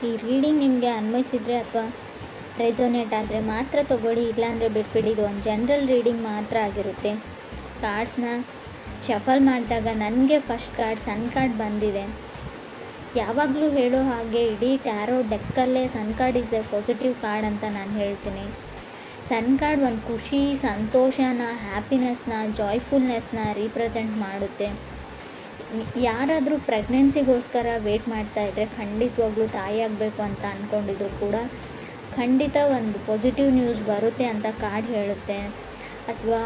ಈ ರೀಡಿಂಗ್ ನಿಮಗೆ ಅನ್ವಯಿಸಿದರೆ ಅಥವಾ ರೆಸೊನೇಟ್ ಆದರೆ ಮಾತ್ರ ತೊಗೊಳ್ಳಿ, ಇಲ್ಲಾಂದರೆ ಬಿಟ್ಬಿಡಿ. ಇದು ಒಂದು ಜನರಲ್ ರೀಡಿಂಗ್ ಮಾತ್ರ ಆಗಿರುತ್ತೆ. ಕಾರ್ಡ್ಸ್ನ ಶಫಲ್ ಮಾಡಿದಾಗ ನನಗೆ ಫಸ್ಟ್ ಕಾರ್ಡ್ ಸನ್ ಕಾರ್ಡ್ ಬಂದಿದೆ. ಯಾವಾಗಲೂ ಹೇಳೋ ಹಾಗೆ ಇಡೀ ಟ್ಯಾರೋ ಡೆಕ್ಕಲ್ಲೇ sun card is a positive card ಅಂತ ನಾನು ಹೇಳ್ತೀನಿ. ಸನ್ ಕಾರ್ಡ್ ಒಂದು ಖುಷಿ, ಸಂತೋಷನ, ಹ್ಯಾಪಿನೆಸ್ನ, ಜಾಯ್ಫುಲ್ನೆಸ್ನ ರೀಪ್ರೆಸೆಂಟ್ ಮಾಡುತ್ತೆ. ಯಾರಾದರೂ ಪ್ರೆಗ್ನೆನ್ಸಿಗೋಸ್ಕರ ವೇಟ್ ಮಾಡ್ತಾಯಿದ್ರೆ, ಖಂಡಿತವಾಗ್ಲೂ ತಾಯಿ ಆಗಬೇಕು ಅಂತ ಅಂದ್ಕೊಂಡಿದ್ರು ಕೂಡ ಖಂಡಿತ ಒಂದು ಪಾಸಿಟಿವ್ ನ್ಯೂಸ್ ಬರುತ್ತೆ ಅಂತ ಕಾರ್ಡ್ ಹೇಳುತ್ತೆ. ಅಥವಾ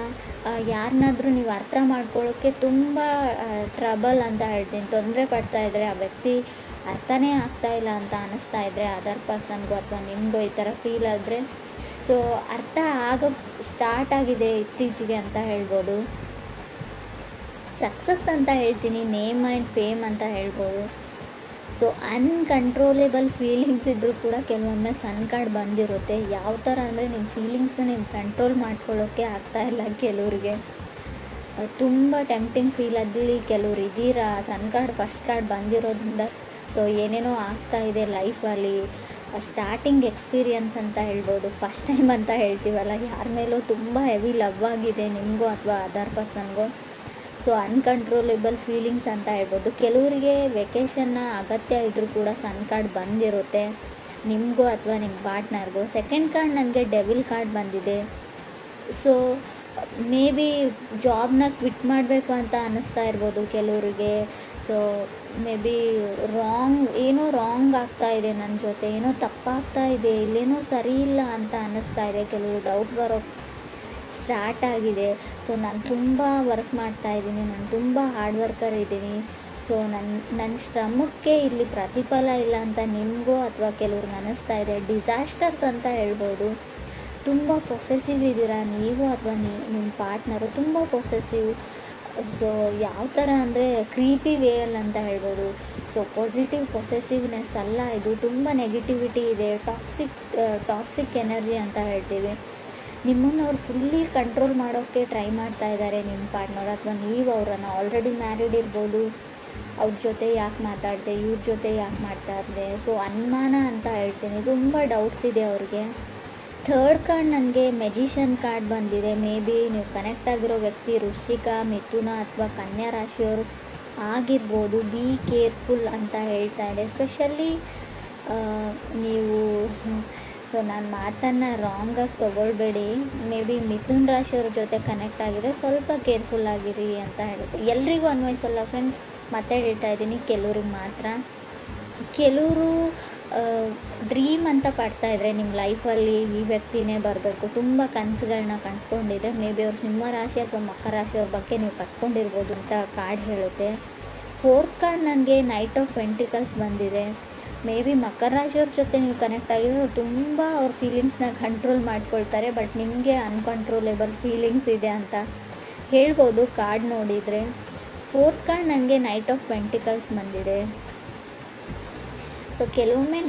ಯಾರನ್ನಾದರೂ ನೀವು ಅರ್ಥ ಮಾಡ್ಕೊಳ್ಳೋಕ್ಕೆ ತುಂಬ ಟ್ರಬಲ್ ಅಂತ ಹೇಳ್ತೀನಿ, ತೊಂದರೆ ಪಡ್ತಾಯಿದ್ರೆ, ಆ ವ್ಯಕ್ತಿ ಅರ್ಥನೇ ಆಗ್ತಾಯಿಲ್ಲ ಅಂತ ಅನ್ನಿಸ್ತಾ ಇದ್ದರೆ ಅದರ್ ಪರ್ಸನ್ಗೂ ಅಥವಾ ನಿಮಗೂ ಈ ಥರ ಫೀಲ್ ಆದರೆ, ಸೊ ಅರ್ಥ ಆಗೋ ಸ್ಟಾರ್ಟ್ ಆಗಿದೆ ಇತ್ತೀಚೆಗೆ ಅಂತ ಹೇಳ್ಬೋದು. ಸಕ್ಸಸ್ ಅಂತ ಹೇಳ್ತೀನಿ, ನೇಮ್ ಆ್ಯಂಡ್ ಫೇಮ್ ಅಂತ ಹೇಳ್ಬೋದು. ಸೊ ಅನ್ಕಂಟ್ರೋಲೇಬಲ್ ಫೀಲಿಂಗ್ಸ್ ಇದ್ದರೂ ಕೂಡ ಕೆಲವೊಮ್ಮೆ ಸನ್ ಕಾರ್ಡ್ ಬಂದಿರುತ್ತೆ. ಯಾವ ಥರ ಅಂದರೆ ನಿಮ್ಮ ಫೀಲಿಂಗ್ಸ್ನ ನೀವು ಕಂಟ್ರೋಲ್ ಮಾಡ್ಕೊಳ್ಳೋಕ್ಕೆ ಆಗ್ತಾಯಿಲ್ಲ ಕೆಲವ್ರಿಗೆ, ತುಂಬ ಟೆಂಪ್ಟಿಂಗ್ ಫೀಲಲ್ಲಿ ಕೆಲವ್ರು ಇದ್ದೀರಾ. ಸನ್ ಕಾರ್ಡ್ ಫಸ್ಟ್ ಕಾರ್ಡ್ ಬಂದಿರೋದ್ರಿಂದ ಸೊ ಏನೇನೋ ಆಗ್ತಾಯಿದೆ ಲೈಫಲ್ಲಿ. ಸ್ಟಾರ್ಟಿಂಗ್ ಎಕ್ಸ್ಪೀರಿಯನ್ಸ್ ಅಂತ ಹೇಳ್ಬೋದು, ಫಸ್ಟ್ ಟೈಮ್ ಅಂತ ಹೇಳ್ತೀವಲ್ಲ, ಯಾರ ಮೇಲೂ ತುಂಬ ಹೆವಿ ಲವ್ ಆಗಿದೆ ನಿಮಗೂ ಅಥವಾ ಅದರ್ ಪರ್ಸನ್ಗೂ. ಸೊ ಅನ್ಕಂಟ್ರೋಲೇಬಲ್ ಫೀಲಿಂಗ್ಸ್ ಅಂತ ಹೇಳ್ಬೋದು. ಕೆಲವರಿಗೆ ವೆಕೇಷನ್ನ ಅಗತ್ಯ ಇದ್ದರೂ ಕೂಡ ಸನ್ ಕಾರ್ಡ್ ಬಂದಿರುತ್ತೆ ನಿಮಗೂ ಅಥವಾ ನಿಮ್ಮ ಪಾರ್ಟ್ನರ್ಗೂ. ಸೆಕೆಂಡ್ ಕಾರ್ಡ್ ನನಗೆ ಡೆವಿಲ್ ಕಾರ್ಡ್ ಬಂದಿದೆ. ಸೊ ಮೇ ಬಿ ಜಾಬ್ನ ಕ್ವಿಟ್ ಮಾಡಬೇಕು ಅಂತ ಅನ್ನಿಸ್ತಾ ಇರ್ಬೋದು ಕೆಲವರಿಗೆ. ಸೊ ಮೇ ಬಿ ಏನೋ ರಾಂಗ್ ಆಗ್ತಾ ಇದೆ, ನನ್ನ ಜೊತೆ ಏನೋ ತಪ್ಪಾಗ್ತಾ ಇದೆ, ಇಲ್ಲೇನೋ ಸರಿ ಇಲ್ಲ ಅಂತ ಅನ್ನಿಸ್ತಾ ಇದೆ. ಕೆಲವರು ಡೌಟ್ ಬರೋಕ್ಕೆ ಸ್ಟಾರ್ಟ್ ಆಗಿದೆ. ಸೊ ನಾನು ತುಂಬ ವರ್ಕ್ ಮಾಡ್ತಾಯಿದ್ದೀನಿ, ನಾನು ತುಂಬ ಹಾರ್ಡ್ ವರ್ಕರ್ ಇದ್ದೀನಿ. ಸೊ ನನ್ನ ಶ್ರಮಕ್ಕೆ ಇಲ್ಲಿ ಪ್ರತಿಫಲ ಇಲ್ಲ ಅಂತ ನಿಮಗೂ ಅಥವಾ ಕೆಲವ್ರಿಗೆ ಅನ್ನಿಸ್ತಾ ಇದೆ. ಡಿಸಾಸ್ಟರ್ಸ್ ಅಂತ ಹೇಳ್ಬೋದು. ತುಂಬ ಪೊಸೆಸಿವ್ ಇದ್ದೀರಾ ನೀವು ಅಥವಾ ನಿಮ್ಮ ಪಾರ್ಟ್ನರು ತುಂಬ ಪೊಸೆಸಿವ್. ಸೊ ಯಾವ ಥರ ಅಂದರೆ ಕ್ರೀಪಿ ವೇಯಲ್ಲಿ ಅಂತ ಹೇಳ್ಬೋದು. ಸೊ ಪಾಸಿಟಿವ್ ಪೊಸೆಸಿವ್ನೆಸ್ ಅಲ್ಲ ಇದು, ತುಂಬ ನೆಗೆಟಿವಿಟಿ ಇದೆ, ಟಾಕ್ಸಿಕ್ ಎನರ್ಜಿ ಅಂತ ಹೇಳ್ತೀವಿ. ನಿಮ್ಮನ್ನು ಅವ್ರು ಫುಲ್ಲಿ ಕಂಟ್ರೋಲ್ ಮಾಡೋಕ್ಕೆ ಟ್ರೈ ಮಾಡ್ತಾ ಇದ್ದಾರೆ ನಿಮ್ಮ ಪಾರ್ಟ್ನರ್, ಅಥವಾ ನೀವು ಅವರನ್ನು ಆಲ್ರೆಡಿ ಮ್ಯಾರಿಡ್ ಇರ್ಬೋದು. ಅವ್ರ ಜೊತೆ ಯಾಕೆ ಮಾತಾಡಿದೆ, ಇವ್ರ ಜೊತೆ ಯಾಕೆ ಮಾಡ್ತಾಯಿದ್ದೆ. ಸೊ ಅನುಮಾನ ಅಂತ ಹೇಳ್ತೀನಿ, ತುಂಬ ಡೌಟ್ಸ್ ಇದೆ ಅವ್ರಿಗೆ. ಥರ್ಡ್ ಕಾರ್ಡ್ ನನಗೆ ಮೆಜಿಷಿಯನ್ ಕಾರ್ಡ್ ಬಂದಿದೆ. ಮೇ ಬಿ ನೀವು ಕನೆಕ್ಟ್ ಆಗಿರೋ ವ್ಯಕ್ತಿ ವೃಶ್ಚಿಕ, ಮಿಥುನ ಅಥವಾ ಕನ್ಯಾ ರಾಶಿಯವರು ಆಗಿರ್ಬೋದು. ಬಿ ಕೇರ್ಫುಲ್ ಅಂತ ಹೇಳ್ತಾ ಇದೆ. ಎಸ್ಪೆಷಲಿ ನೀವು ಸೊ ನಾನು ಮಾತನ್ನು ರಾಂಗಾಗಿ ತೊಗೊಳ್ಬೇಡಿ. ಮೇ ಬಿ ಮಿಥುನ್ ರಾಶಿಯವ್ರ ಜೊತೆ ಕನೆಕ್ಟ್ ಆಗಿದ್ರೆ ಸ್ವಲ್ಪ ಕೇರ್ಫುಲ್ ಆಗಿರಿ ಅಂತ ಹೇಳುತ್ತೆ. ಎಲ್ರಿಗೂ ಅನ್ವಯಿಸಲ್ಲ ಫ್ರೆಂಡ್ಸ್, ಮತ್ತೆ ಹೇಳ್ತಾ ಇದ್ದೀನಿ, ಕೆಲವ್ರಿಗೆ ಮಾತ್ರ. ಕೆಲವರು ಡ್ರೀಮ್ ಅಂತ ಪಡ್ತಾಯಿದ್ರೆ ನಿಮ್ಮ ಲೈಫಲ್ಲಿ ಈ ವ್ಯಕ್ತಿನೇ ಬರಬೇಕು, ತುಂಬ ಕನಸುಗಳನ್ನ ಕಂಡುಕೊಂಡಿದ್ರೆ ಮೇ ಬಿ ಅವ್ರು ಸಿಂಹ ರಾಶಿ ಅಥವಾ ಮಕರ ರಾಶಿಯವ್ರ ಬಗ್ಗೆ ನೀವು ಕಟ್ಕೊಂಡಿರ್ಬೋದು ಅಂತ ಕಾರ್ಡ್ ಹೇಳುತ್ತೆ. ಫೋರ್ತ್ ಕಾರ್ಡ್ ನನಗೆ ನೈಟ್ ಆಫ್ ಪೆಂಟಿಕಲ್ಸ್ ಬಂದಿದೆ. ಮೇ ಬಿ ಮಕರ ರಾಶಿಯವ್ರ ಜೊತೆ ನೀವು ಕನೆಕ್ಟ್ ಆಗಿದ್ರೆ ಅವ್ರು ತುಂಬ ಅವ್ರ ಫೀಲಿಂಗ್ಸ್ನ ಕಂಟ್ರೋಲ್ ಮಾಡ್ಕೊಳ್ತಾರೆ, ಬಟ್ ನಿಮಗೆ ಅನ್ಕಂಟ್ರೋಲೇಬಲ್ ಫೀಲಿಂಗ್ಸ್ ಇದೆ ಅಂತ ಹೇಳ್ಬೋದು ಕಾರ್ಡ್ ನೋಡಿದರೆ. ಫೋರ್ತ್ ಕಾರ್ಡ್ ನನಗೆ ನೈಟ್ ಆಫ್ ಪೆಂಟಿಕಲ್ಸ್ ಬಂದಿದೆ. ಸೊ ಕೆಲವೊಮ್ಮೆ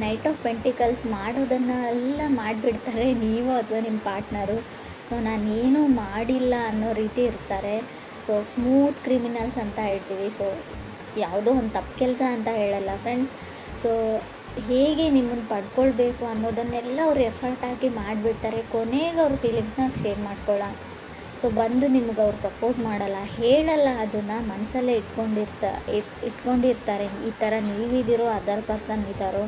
ನೈಟ್ ಆಫ್ ಪೆಂಟಿಕಲ್ಸ್ ಮಾಡೋದನ್ನು ಎಲ್ಲ ಮಾಡಿಬಿಡ್ತಾರೆ ನೀವು ಅಥವಾ ನಿಮ್ಮ ಪಾರ್ಟ್ನರು. ಸೊ ನಾನೇನೂ ಮಾಡಿಲ್ಲ ಅನ್ನೋ ರೀತಿ ಇರ್ತಾರೆ. ಸೊ ಸ್ಮೂತ್ ಕ್ರಿಮಿನಲ್ಸ್ ಅಂತ ಹೇಳ್ತೀವಿ. ಸೊ ಯಾವುದೋ ಒಂದು ತಪ್ಪು ಕೆಲಸ ಅಂತ ಹೇಳಲ್ಲ ಫ್ರೆಂಡ್. ಸೊ ಹೇಗೆ ನಿಮ್ಮನ್ನು ಪಡ್ಕೊಳ್ಬೇಕು ಅನ್ನೋದನ್ನೆಲ್ಲ ಅವ್ರು ಎಫರ್ಟ್ ಹಾಕಿ ಮಾಡಿಬಿಡ್ತಾರೆ. ಕೊನೆಗೆ ಅವ್ರ ಫೀಲಿಂಗ್ಸ್ನ ಶೇರ್ ಮಾಡ್ಕೊಳ್ಳೋ. ಸೊ ಬಂದು ನಿಮ್ಗೆ ಅವ್ರು ಪ್ರಪೋಸ್ ಮಾಡಲ್ಲ, ಹೇಳಲ್ಲ, ಅದನ್ನು ಮನಸ್ಸಲ್ಲೇ ಇಟ್ಕೊಂಡಿರ್ತಾರೆ. ಈ ಥರ ನೀವಿದ್ದೀರೋ ಅದರ್ ಪರ್ಸನ್ ಇದ್ದಾರೋ.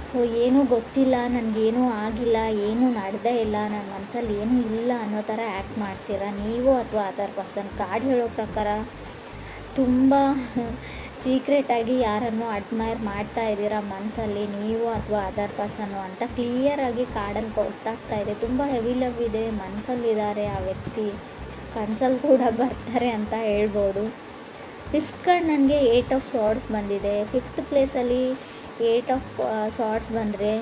ಸೊ ಏನೂ ಗೊತ್ತಿಲ್ಲ, ನನಗೇನೂ ಆಗಿಲ್ಲ, ಏನೂ ನಡೆದೇ ಇಲ್ಲ, ನನ್ನ ಮನಸ್ಸಲ್ಲಿ ಏನೂ ಇಲ್ಲ ಅನ್ನೋ ಥರ ಆ್ಯಕ್ಟ್ ಮಾಡ್ತೀರಾ ನೀವು ಅಥವಾ ಅದರ್ ಪರ್ಸನ್. ಕಾರ್ಡ್ ಹೇಳೋ ಪ್ರಕಾರ ತುಂಬ ಸೀಕ್ರೆಟಾಗಿ ಯಾರನ್ನು ಅಡ್ಮೈರ್ ಮಾಡ್ತಾ ಇದ್ದೀರಾ ಮನಸ್ಸಲ್ಲಿ ನೀವು ಅಥವಾ ಅದರ್ ಪರ್ಸನ್ನು ಅಂತ ಕ್ಲಿಯರಾಗಿ ಕಾರ್ಡಲ್ಲಿ ಗೊತ್ತಾಗ್ತಾ ಇದೆ. ತುಂಬ ಹೆವಿ ಲವ್ ಇದೆ, ಮನಸ್ಸಲ್ಲಿದ್ದಾರೆ ಆ ವ್ಯಕ್ತಿ, ಕನಸಲ್ಲಿ ಕೂಡ ಬರ್ತಾರೆ ಅಂತ ಹೇಳ್ಬೋದು. ಫಿಫ್ತ್ ಕಾರ್ಡ್ ನನಗೆ 8 ಆಫ್ ಸಾರ್ಡ್ಸ್ ಬಂದಿದೆ. ಫಿಫ್ತ್ ಪ್ಲೇಸಲ್ಲಿ 8 ಆಫ್ ಸಾರ್ಡ್ಸ್ ಬಂದರೆ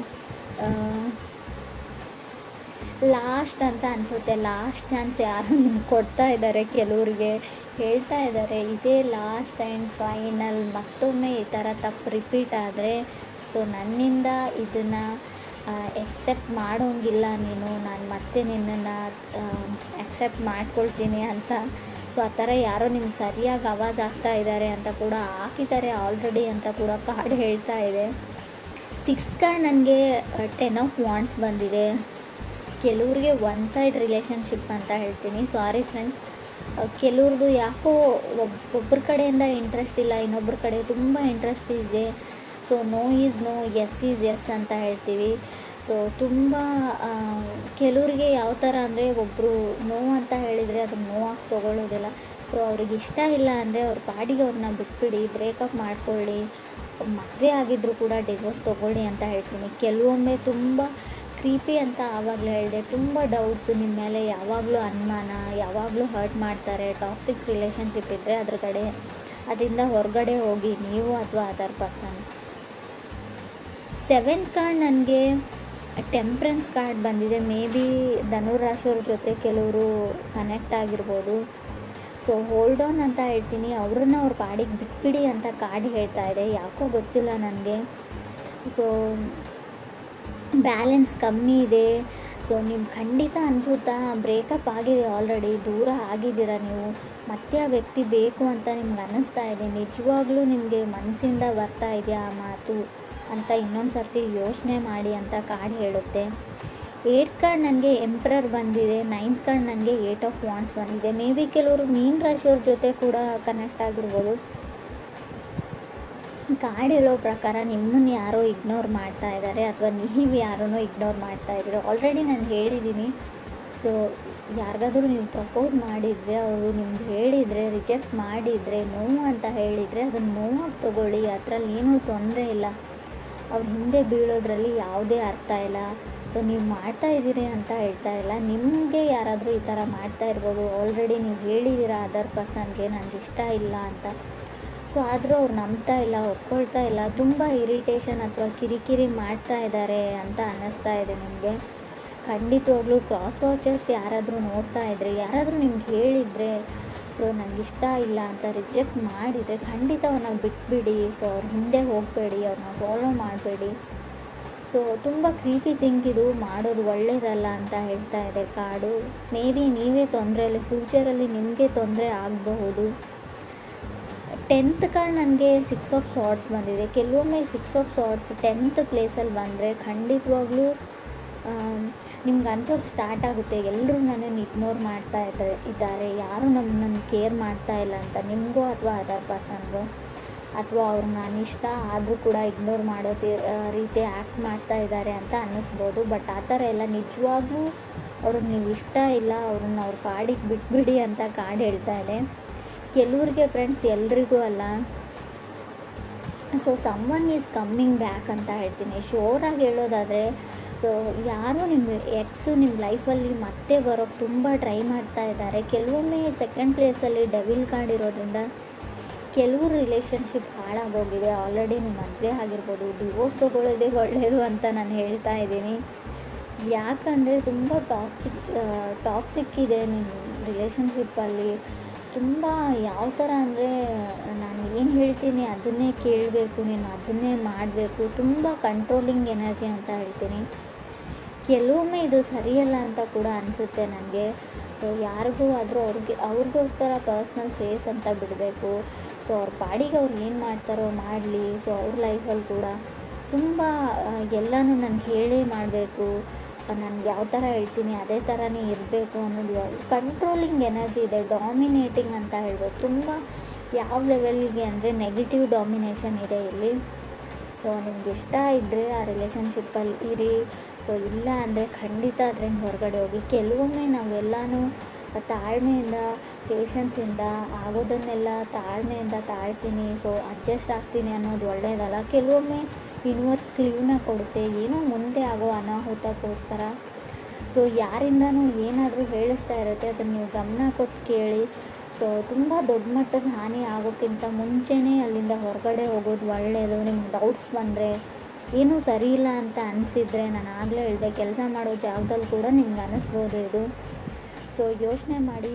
ಲಾಸ್ಟ್ ಅಂತ ಅನಿಸುತ್ತೆ. ಲಾಸ್ಟ್ ಚಾನ್ಸ್ ಯಾರು ನಿಮ್ಗೆ ಕೊಡ್ತಾ ಇದ್ದಾರೆ, ಕೆಲವ್ರಿಗೆ ಹೇಳ್ತಾ ಇದ್ದಾರೆ ಇದೇ ಲಾಸ್ಟ್ ಆ್ಯಂಡ್ ಫೈನಲ್. ಮತ್ತೊಮ್ಮೆ ಈ ಥರ ತಪ್ಪು ರಿಪೀಟ್ ಆದರೆ ಸೊ ನನ್ನಿಂದ ಇದನ್ನು ಎಕ್ಸೆಪ್ಟ್ ಮಾಡೋಂಗಿಲ್ಲ ನೀನು, ನಾನು ಮತ್ತೆ ನಿನ್ನನ್ನು ಅಕ್ಸೆಪ್ಟ್ ಮಾಡ್ಕೊಳ್ತೀನಿ ಅಂತ. ಸೊ ಆ ಥರ ಯಾರೋ ನಿಮ್ಗೆ ಸರಿಯಾಗಿ ಆವಾಜ್ ಆಗ್ತಾ ಇದ್ದಾರೆ ಅಂತ ಕೂಡ ಹಾಕಿದ್ದಾರೆ ಆಲ್ರೆಡಿ ಅಂತ ಕೂಡ ಕಾರ್ಡ್ ಹೇಳ್ತಾ ಇದೆ. 6th ಕಾರ್ಡ್ ನನಗೆ 10 ಆಫ್ ವಾಂಡ್ಸ್ ಬಂದಿದೆ. ಕೆಲವ್ರಿಗೆ ಒನ್ ಸೈಡ್ ರಿಲೇಷನ್ಶಿಪ್ ಅಂತ ಹೇಳ್ತೀನಿ. ಸಾರಿ ಫ್ರೆಂಡ್ಸ್, ಕೆಲವ್ರದ್ದು ಯಾಕೋ ಒಬ್ಬರ ಕಡೆಯಿಂದ ಇಂಟ್ರೆಸ್ಟ್ ಇಲ್ಲ, ಇನ್ನೊಬ್ಬರ ಕಡೆ ತುಂಬ ಇಂಟ್ರೆಸ್ಟ್ ಇದೆ. So no is no, yes is yes ಅಂತ ಹೇಳ್ತೀವಿ. ಸೊ ತುಂಬ ಕೆಲವ್ರಿಗೆ ಯಾವ ಥರ ಅಂದರೆ ಒಬ್ಬರು ನೋ ಅಂತ ಹೇಳಿದರೆ ಅದನ್ನು ನೋ ಆಗಿ ತೊಗೊಳ್ಳೋದಿಲ್ಲ. ಸೊ ಅವ್ರಿಗೆ ಇಷ್ಟ ಇಲ್ಲ ಅಂದರೆ ಅವ್ರ ಪಾಡಿಗೆ ಅವ್ರನ್ನ ಬಿಟ್ಬಿಡಿ, ಬ್ರೇಕಪ್ ಮಾಡ್ಕೊಳ್ಳಿ, ಮದುವೆ ಆಗಿದ್ದರೂ ಕೂಡ ಡಿವೋರ್ಸ್ ತೊಗೊಳ್ಳಿ ಅಂತ ಹೇಳ್ತೀನಿ. ಕೆಲವೊಮ್ಮೆ ತುಂಬ ಕ್ರೀಪಿ ಅಂತ ಆವಾಗಲೇ ಹೇಳಿದೆ, ತುಂಬ ಡೌಟ್ಸು ನಿಮ್ಮ ಮೇಲೆ ಯಾವಾಗಲೂ ಅನುಮಾನ, ಯಾವಾಗಲೂ ಹರ್ಟ್ ಮಾಡ್ತಾರೆ. ಟಾಕ್ಸಿಕ್ ರಿಲೇಷನ್ಶಿಪ್ ಇದ್ದರೆ ಅದ್ರ ಕಡೆ ಅದರಿಂದ ಹೊರಗಡೆ ಹೋಗಿ ನೀವು ಅಥವಾ ಅದರ್ ಪರ್ಸನ್. 7th ಕಾರ್ಡ್ ನನಗೆ ಟೆಂಪ್ರೆನ್ಸ್ ಕಾರ್ಡ್ ಬಂದಿದೆ. ಮೇ ಬಿ ಧನುರಾಶಿಯವ್ರ ಜೊತೆ ಕೆಲವರು ಕನೆಕ್ಟ್ ಆಗಿರ್ಬೋದು. ಸೊ ಹೋಲ್ಡ್ ಆನ್ ಅಂತ ಹೇಳ್ತೀನಿ, ಅವ್ರನ್ನ ಅವ್ರ ಪಾಡಿಗೆ ಬಿಟ್ಬಿಡಿ ಅಂತ ಕಾರ್ಡ್ ಹೇಳ್ತಾ ಇದೆ. ಯಾಕೋ ಗೊತ್ತಿಲ್ಲ ನನಗೆ. ಸೊ ಬ್ಯಾಲೆನ್ಸ್ ಕಮ್ಮಿ ಇದೆ. ಸೊ ನಿಮ್ಗೆ ಖಂಡಿತ ಅನಿಸುತ್ತಾ ಬ್ರೇಕಪ್ ಆಗಿದೆ, ಆಲ್ರೆಡಿ ದೂರ ಆಗಿದ್ದೀರಾ ನೀವು, ಮತ್ತೆ ಆ ವ್ಯಕ್ತಿ ಬೇಕು ಅಂತ ನಿಮ್ಗೆ ಅನ್ನಿಸ್ತಾ ಇದೆ, ನಿಜವಾಗ್ಲೂ ನಿಮಗೆ ಮನಸ್ಸಿಂದ ಬರ್ತಾ ಇದೆಯಾ ಆ ಮಾತು ಅಂತ ಇನ್ನೊಂದು ಸರ್ತಿ ಯೋಚನೆ ಮಾಡಿ ಅಂತ ಕಾರ್ಡ್ ಹೇಳುತ್ತೆ. 8th ಕಾರ್ಡ್ ನನಗೆ ಎಂಪ್ರರ್ ಬಂದಿದೆ. 9th ಕಾರ್ಡ್ ನನಗೆ 8 ಆಫ್ ವಾಂಡ್ಸ್ ಬಂದಿದೆ. ಮೇ ಬಿ ಕೆಲವರು ಮೀನ ರಾಶಿಯವ್ರ ಜೊತೆ ಕೂಡ ಕನೆಕ್ಟ್ ಆಗಿರ್ಬೋದು. ಕಾರ್ಡ್ ಹೇಳೋ ಪ್ರಕಾರ ನಿಮ್ಮನ್ನು ಯಾರೋ ಇಗ್ನೋರ್ ಮಾಡ್ತಾ ಇದ್ದಾರೆ ಅಥವಾ ನೀವು ಯಾರನ್ನೋ ಇಗ್ನೋರ್ ಮಾಡ್ತಾ ಇದ್ದೀರೋ. ಆಲ್ರೆಡಿ ನಾನು ಹೇಳಿದ್ದೀನಿ. ಸೊ ಯಾರಿಗಾದ್ರೂ ನೀವು ಪ್ರಪೋಸ್ ಮಾಡಿದರೆ, ಅವರು ನಿಮ್ಗೆ ಹೇಳಿದರೆ, ರಿಜೆಕ್ಟ್ ಮಾಡಿದರೆ, ನೋವು ಅಂತ ಹೇಳಿದರೆ ಅದನ್ನು ನೋವಾಗಿ ತೊಗೊಳ್ಳಿ, ಅದರಲ್ಲಿ ಏನೂ ತೊಂದರೆ ಇಲ್ಲ. ಅವ್ರ ಹಿಂದೆ ಬೀಳೋದ್ರಲ್ಲಿ ಯಾವುದೇ ಅರ್ಥ ಇಲ್ಲ. ಸೊ ನೀವು ಮಾಡ್ತಾ ಇದ್ದೀರಿ ಅಂತ ಹೇಳ್ತಾ ಇಲ್ಲ, ನಿಮಗೆ ಯಾರಾದರೂ ಈ ಥರ ಮಾಡ್ತಾ ಇರ್ಬೋದು. ಆಲ್ರೆಡಿ ನೀವು ಹೇಳಿದ್ದೀರಾ ಅದರ್ ಪರ್ಸನ್ಗೆ ನನಗೆ ಇಷ್ಟ ಇಲ್ಲ ಅಂತ. ಸೊ ಆದರೂ ಅವ್ರು ನಂಬ್ತಾ ಇಲ್ಲ, ಒಪ್ಕೊಳ್ತಾ ಇಲ್ಲ, ತುಂಬ ಇರಿಟೇಷನ್ ಅಥವಾ ಕಿರಿಕಿರಿ ಮಾಡ್ತಾ ಇದ್ದಾರೆ ಅಂತ ಅನ್ನಿಸ್ತಾ ಇದೆ ನಿಮಗೆ. ಖಂಡಿತವಾಗ್ಲೂ ಕ್ರಾಸ್ ವಾಚರ್ಸ್ ಯಾರಾದರೂ ನೋಡ್ತಾ ಇದ್ದರೆ, ಯಾರಾದರೂ ನಿಮ್ಗೆ ಹೇಳಿದರೆ ಸೊ ನನಗಿಷ್ಟ ಇಲ್ಲ ಅಂತ ರಿಜೆಕ್ಟ್ ಮಾಡಿದರೆ ಖಂಡಿತ ಅವ್ರನ್ನ ಬಿಟ್ಬಿಡಿ. ಸೊ ಅವ್ರ ಹಿಂದೆ ಹೋಗಬೇಡಿ, ಅವ್ರನ್ನ ಫಾಲೋ ಮಾಡಬೇಡಿ. ಸೊ ತುಂಬ ಕ್ರೀಪಿ ಥಿಂಕ್ ಇದು ಮಾಡೋದು ಒಳ್ಳೆಯದಲ್ಲ ಅಂತ ಹೇಳ್ತಾ ಇದೆ ಕಾರ್ಡು. ಮೇ ಬಿ ನೀವೇ ತೊಂದರೆಯಲ್ಲಿ ಫ್ಯೂಚರಲ್ಲಿ ನಿಮಗೆ ತೊಂದರೆ ಆಗಬಹುದು. 10th ಕಾರ್ಡ್ ನನಗೆ 6 ಆಫ್ ಸಾರ್ಡ್ಸ್ ಬಂದಿದೆ. ಕೆಲವೊಮ್ಮೆ 6 ಆಫ್ ಸಾರ್ಡ್ಸ್ 10th ಪ್ಲೇಸಲ್ಲಿ ಬಂದರೆ ಖಂಡಿತವಾಗ್ಲೂ ನಿಮ್ಗೆ ಅನ್ಸೋಕ್ಕೆ ಸ್ಟಾರ್ಟ್ ಆಗುತ್ತೆ, ಎಲ್ಲರೂ ನನ್ನನ್ನು ಇಗ್ನೋರ್ ಮಾಡ್ತಾ ಇದ್ದಾರೆ, ಯಾರೂ ನನ್ನನ್ನು ಕೇರ್ ಮಾಡ್ತಾ ಇಲ್ಲ ಅಂತ. ನಿಮಗೂ ಅಥವಾ ಅದರ್ ಪರ್ಸನ್ಗೂ, ಅಥವಾ ಅವ್ರು ನಾನು ಇಷ್ಟ ಆದರೂ ಕೂಡ ಇಗ್ನೋರ್ ಮಾಡೋ ರೀತಿ ಆ್ಯಕ್ಟ್ ಮಾಡ್ತಾ ಇದ್ದಾರೆ ಅಂತ ಅನ್ನಿಸ್ಬೋದು. ಬಟ್ ಆ ಥರ ಎಲ್ಲ ನಿಜವಾಗ್ಲೂ ಅವ್ರಿಗೆ ನೀವು ಇಷ್ಟ ಇಲ್ಲ, ಅವ್ರನ್ನ ಅವ್ರ ಪಾಡಿಗೆ ಬಿಟ್ಬಿಡಿ ಅಂತ ಕಾರ್ಡ್ ಹೇಳ್ತಾ ಇದೆ. ಕೆಲವ್ರಿಗೆ ಫ್ರೆಂಡ್ಸ್, ಎಲ್ರಿಗೂ ಅಲ್ಲ. So someone is coming back ಅಂತ ಹೇಳ್ತೀನಿ. ಶೋರಾಗಿ ಹೇಳೋದಾದರೆ, ಸೊ ಯಾರೋ ನಿಮ್ಮ ಎಕ್ಸು ನಿಮ್ಮ ಲೈಫಲ್ಲಿ ಮತ್ತೆ ಬರೋಕ್ಕೆ ತುಂಬ ಟ್ರೈ ಮಾಡ್ತಾ ಇದ್ದಾರೆ. ಕೆಲವೊಮ್ಮೆ 2nd ಪ್ಲೇಸಲ್ಲಿ ಡೆವಿಲ್ ಕಾರ್ಡ್ ಇರೋದ್ರಿಂದ ಕೆಲವರು ರಿಲೇಷನ್ಶಿಪ್ ಹಾಳಾಗೋಗಿದೆ. ಆಲ್ರೆಡಿ ನಿಮ್ಮ ಮದುವೆ ಆಗಿರ್ಬೋದು, ಡಿವೋರ್ಸ್ ತೊಗೊಳ್ಳೋದೇ ಒಳ್ಳೆಯದು ಅಂತ ನಾನು ಹೇಳ್ತಾ ಇದ್ದೀನಿ. ಯಾಕಂದರೆ ತುಂಬ ಟಾಕ್ಸಿಕ್ ಇದೆ ನಿಮ್ಮ ರಿಲೇಷನ್ಶಿಪ್ಪಲ್ಲಿ. ತುಂಬ ಯಾವ ಥರ ಅಂದರೆ, ನಾನು ಏನು ಹೇಳ್ತೀನಿ ಅದನ್ನೇ ಕೇಳಬೇಕು, ನೀನು ಅದನ್ನೇ ಮಾಡಬೇಕು, ತುಂಬ ಕಂಟ್ರೋಲಿಂಗ್ ಎನರ್ಜಿ ಅಂತ ಹೇಳ್ತೀನಿ. ಕೆಲವೊಮ್ಮೆ ಇದು ಸರಿಯಲ್ಲ ಅಂತ ಕೂಡ ಅನಿಸುತ್ತೆ ನನಗೆ. ಸೊ ಯಾರಿಗೂ ಆದರೂ ಅವ್ರಿಗೋಸ್ಕರ ಪರ್ಸ್ನಲ್ ಸ್ಪೇಸ್ ಅಂತ ಬಿಡಬೇಕು. ಸೊ ಅವ್ರ ಪಾಡಿಗೆ ಅವ್ರು ಏನು ಮಾಡ್ತಾರೋ ಮಾಡಲಿ. ಸೊ ಅವ್ರ ಲೈಫಲ್ಲಿ ಕೂಡ ತುಂಬ ಎಲ್ಲನೂ ನನಗೆ ಹೇಳೇ ಮಾಡಬೇಕು, ನನಗೆ ಯಾವ ಥರ ಹೇಳ್ತೀನಿ ಅದೇ ಥರನೇ ಇರಬೇಕು ಅನ್ನೋದು ಕಂಟ್ರೋಲಿಂಗ್ ಎನರ್ಜಿ ಇದೆ. ಡಾಮಿನೇಟಿಂಗ್ ಅಂತ ಹೇಳ್ಬೋದು. ತುಂಬ ಯಾವ ಲೆವೆಲ್ಗೆ ಅಂದರೆ ನೆಗೆಟಿವ್ ಡಾಮಿನೇಷನ್ ಇದೆ ಇಲ್ಲಿ. ಸೊ ನಿಮ್ಗೆ ಇಷ್ಟ ಇದ್ದರೆ ಆ ರಿಲೇಷನ್ಶಿಪ್ಪಲ್ಲಿ ಇರಿ. ಸೊ ಇಲ್ಲ ಅಂದರೆ ಖಂಡಿತ ಅದರಿಂದ ಹೊರಗಡೆ ಹೋಗಿ. ಕೆಲವೊಮ್ಮೆ ನಾವೆಲ್ಲನೂ ತಾಳ್ಮೆಯಿಂದ, ಪೇಷನ್ಸಿಂದ ಆಗೋದನ್ನೆಲ್ಲ ತಾಳ್ಮೆಯಿಂದ ತಾಳ್ತೀನಿ, ಸೊ ಅಡ್ಜಸ್ಟ್ ಆಗ್ತೀನಿ ಅನ್ನೋದು ಒಳ್ಳೆಯದಲ್ಲ. ಕೆಲವೊಮ್ಮೆ ಯೂನಿವರ್ಸ್ ಕ್ಲೀವ್ನ ಕೊಡುತ್ತೆ, ಏನೋ ಮುಂದೆ ಆಗೋ ಅನಾಹುತಕ್ಕೋಸ್ಕರ. ಸೊ ಯಾರಿಂದನೂ ಏನಾದರೂ ಹೇಳಿಸ್ತಾ ಇರುತ್ತೆ, ಅದನ್ನು ನೀವು ಗಮನ ಕೊಟ್ಟು ಕೇಳಿ. ಸೊ ತುಂಬ ದೊಡ್ಡ ಮಟ್ಟದ ಹಾನಿ ಆಗೋಕ್ಕಿಂತ ಮುಂಚೆನೇ ಅಲ್ಲಿಂದ ಹೊರಗಡೆ ಹೋಗೋದು ಒಳ್ಳೆಯದು. ನಿಮ್ಗೆ ಡೌಟ್ಸ್ ಬಂದರೆ, ಏನೂ ಸರಿ ಇಲ್ಲ ಅಂತ ಅನಿಸಿದರೆ, ನಾನು ಆಗಲೇ ಹೇಳಿದೆ ಕೆಲಸ ಮಾಡೋ ಜಾಗದಲ್ಲಿ ಕೂಡ ನಿಮ್ಗೆ ಅನ್ನಿಸ್ಬೋದು ಇದು. ಸೊ ಯೋಚನೆ ಮಾಡಿ.